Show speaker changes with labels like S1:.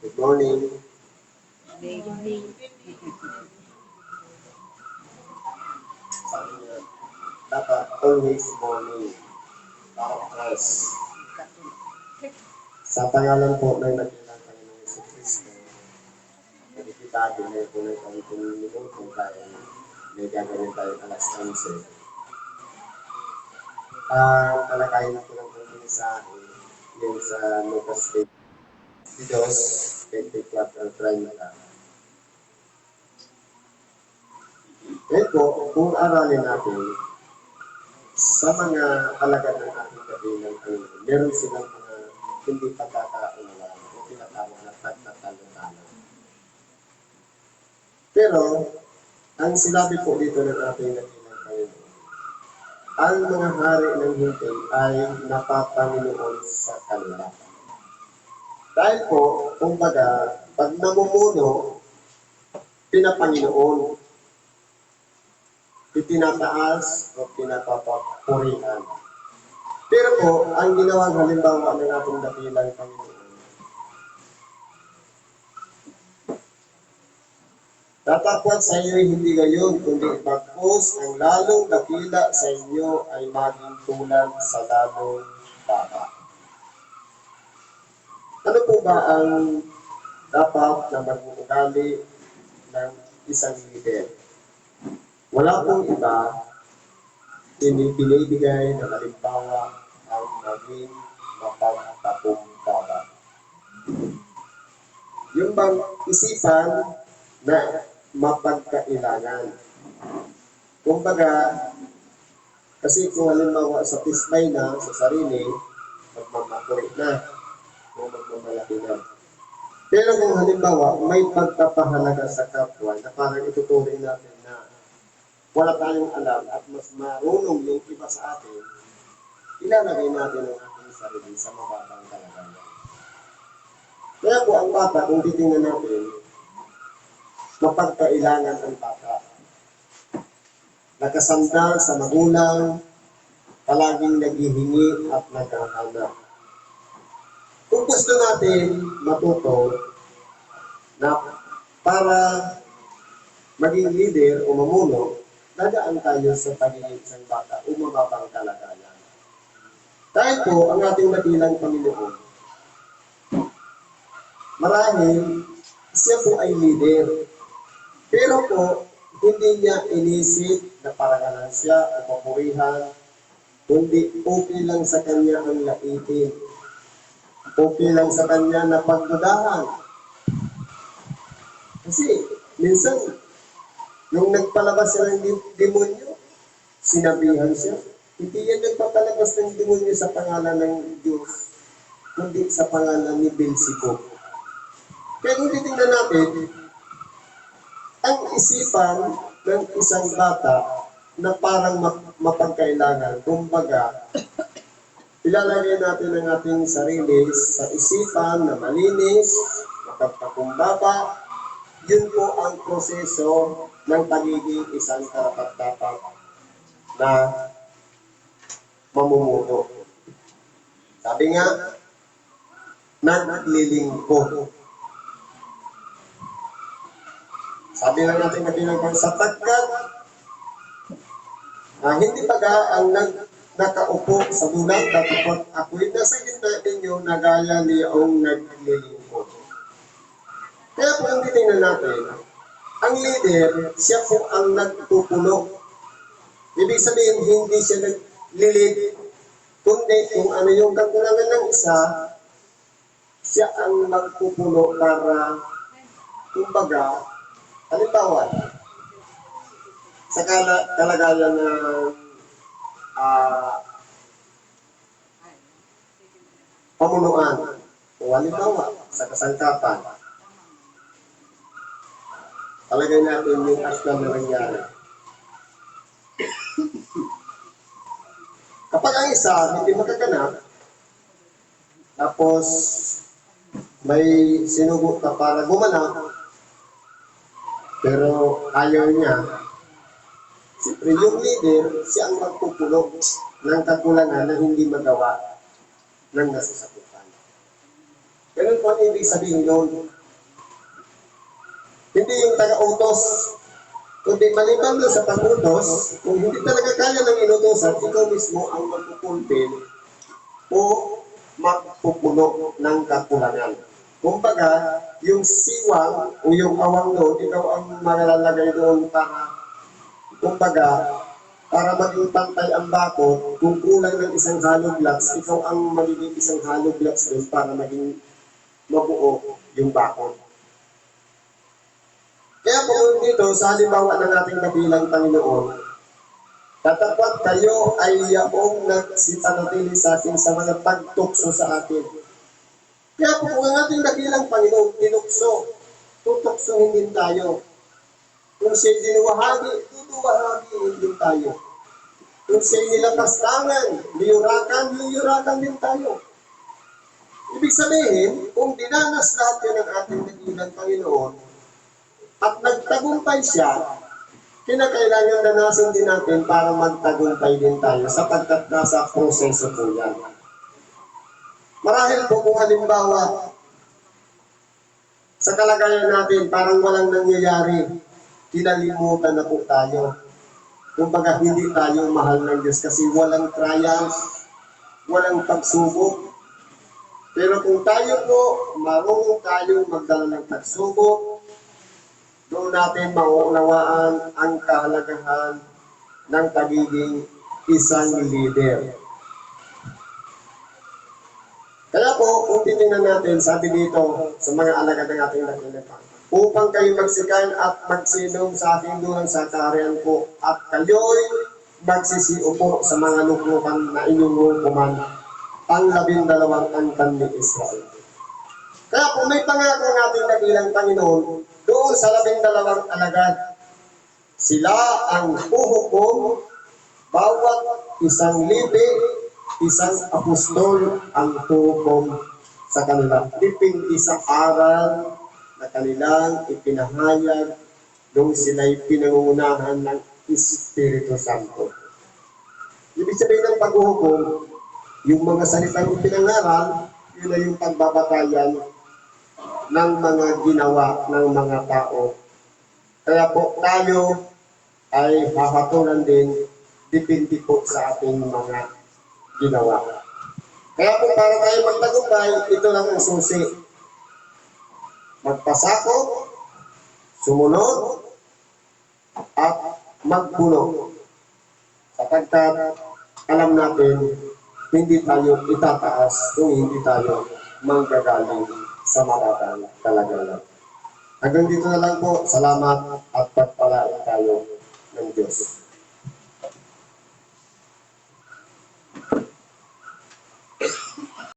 S1: Good morning. Sabi niya, dapat always morning. Para fresh. Sa pangalan po ng nakilang Panginoong Jesucristo, nakikita din po ng kami minuto tayo may gagawin tayo alas 11. Ang talakayin po ng kanyang sa akin, yun sa Lucas 22:24-30. Ngayon po, kung aralin natin, sa mga alagad ng ating kabilang Panginoon, meron silang mga hindi pagkakaunawaan o tinatawag na pagtatalo-talo. Pero, ang sinabi po dito ng ating kabilang Panginoon, ang mga hari ng hintay ay napapanginoon sa kanila. Dahil po, kumbaga, pag namumuno, pinapanginoon, itinataas o pinapapurihan. Pero po, ang ginawang halimbawa ng ating dakilang Panginoon, datapwat sa iyo hindi gayon, kundi bagkus ang lalong dakila sa inyo ay maging tulad sa lalong bata. Ano po ba ang dapat na mag-uugali ng isang leader? Wala pong iba, binibigay na halimbawa ang maging mapagtapumpara. Yung bang isipan na mapagkailangan. Kumbaga, kasi kung halimbawa sa tismay na, sa sarili, magmamakulit na, o magmamalaki na. Pero kung halimbawa, may pagpapahalaga sa kapwa na parang ituturing natin na wala tayong alam at mas marunong yung iba sa atin, ilalagay natin ang ating sarili sa mababang kalagayan. Kaya po ang bata, kung titingnan natin, mapagkailangan ang bata. Nakasandal sa magulang, palaging naghihingi at naghahanap. Kung gusto natin matuto na para maging leader o mamuno, dadaan tayo sa pagiging isang bata o mababang kalagayan. Dahil po, ang ating dakilang Panginoon, marahil siya po ay leader. Pero po, hindi niya inisip na parangalan siya o papurihan, kundi okay lang sa kanya ang laitin. Okay lang sa kanya na pagdudahan. Kasi, minsan, nung nagpalabas siya ng demonyo, sinabihan siya. Hindi yan nagpapalabas ng demonyo sa pangalan ng Diyos, kundi sa pangalan ni Beelzebub. Kaya kung titingnan natin, ang isipan ng isang bata na parang mapagkailangan, kumbaga, ilalagay natin ang ating sarili sa isipan na malinis, mapagpakumbaba. Yun po ang proseso ng pagiging isang karapat-dapat na mamumuno. Sabi nga, naglilingkod. Sabi lang natin kabilang sapagkat hindi pa ang nakaupo sa bulan, dapat ako'y nasa gitna ninyo na gaya niyong naglilingkod. Kaya po ang titingnan natin, ang leader, siya po ang nagpupuno. Ibig sabihin, hindi siya naglilid, kundi kung ano yung kakulangan ng isa, siya ang magpupuno para, kumbaga, halimbawa, sa kalagayan ng pamunuan, o halimbawa, sa kasangkapan, talagay natin yung aslam na nangyari. Kapag ang isa hindi makaganap, tapos may sinugot ka para gumanap, pero ayaw niya, siyempre yung leader, siya ang magpupulong ng kakulangan na hindi magawa ng nasasakupan. Ganun po ang ibig sabihin doon. Hindi yung taga-utos. Kundi maliban doon sa pag-utos, kung hindi talaga kaya ng inutosan, ikaw mismo ang magpupulpil o magpupuno ng kakulangan. Kumbaga, yung siwang o yung awang doon, ikaw ang malalagay doon para, kumbaga, para maging pantay ang bakod, kung kulang ng isang hollow blocks, ikaw ang magiging isang hollow blocks doon para maging mabuo yung bakod. Kaya po dito, sa halimbawa ng ating kabilang Panginoon, tatapat kayo ay yaong nagsipanatili sa atin sa mga pagtukso sa atin. Kaya po kung ang ating kabilang Panginoon tinukso, tutuksohin din tayo. Kung siya'y dinuwahagi, tutuwahagiin din tayo. Kung siya'y nilapastangan, liyurakan din tayo. Ibig sabihin, kung dinanas lahat yun ng ating kabilang Panginoon, at nagtagumpay siya, kinakailangan danasin din natin para magtagumpay din tayo sapagkat nasa proseso po yan. Marahil po kung halimbawa, sa kalagayan natin parang walang nangyayari, kinalimutan na po tayo. Kumbaga hindi tayo mahal ng Diyos kasi walang trials, walang pagsubok. Pero kung tayo po, marunong tayong magdala ng pagsubok, doon natin mauunawaan ang kahalagahan ng pagiging isang leader. Kaya po, kung titingnan natin, sabi dito sa mga alagad ng ating nakinapa, upang kayo magsikan at magsilong sa aking dulang sa kaharian ko, at kayo'y magsisiupo sa mga luklukan na inyong hukuman, ang 12 angkan ni Israel. Kaya kung may pangako ng ating dakilang Panginoon, doon sa 12 alagad, sila ang huhukom, bawat isang lipi, isang apostol ang huhukom sa kanila. Depende sa aral na kanilang ipinahayag nung sila'y pinangungunahan ng Espiritu Santo. Ibig sabihin ng paghuhukom, yung mga salitang ipinangaral, yun ay yung pagbabatayan ng mga ginawa ng mga tao. Kaya po tayo ay hahatulan din, depende po sa ating mga ginawa. Kaya po para tayo magtagumpay, ito lang ang susi. Magpasakop, sumunod, at magpuno. Sapagkat alam natin, hindi tayo itataas kung hindi tayo manggagaling sa matatang kalagayan. Hanggang dito na lang po. Salamat at pagpalaan tayo ng Diyos.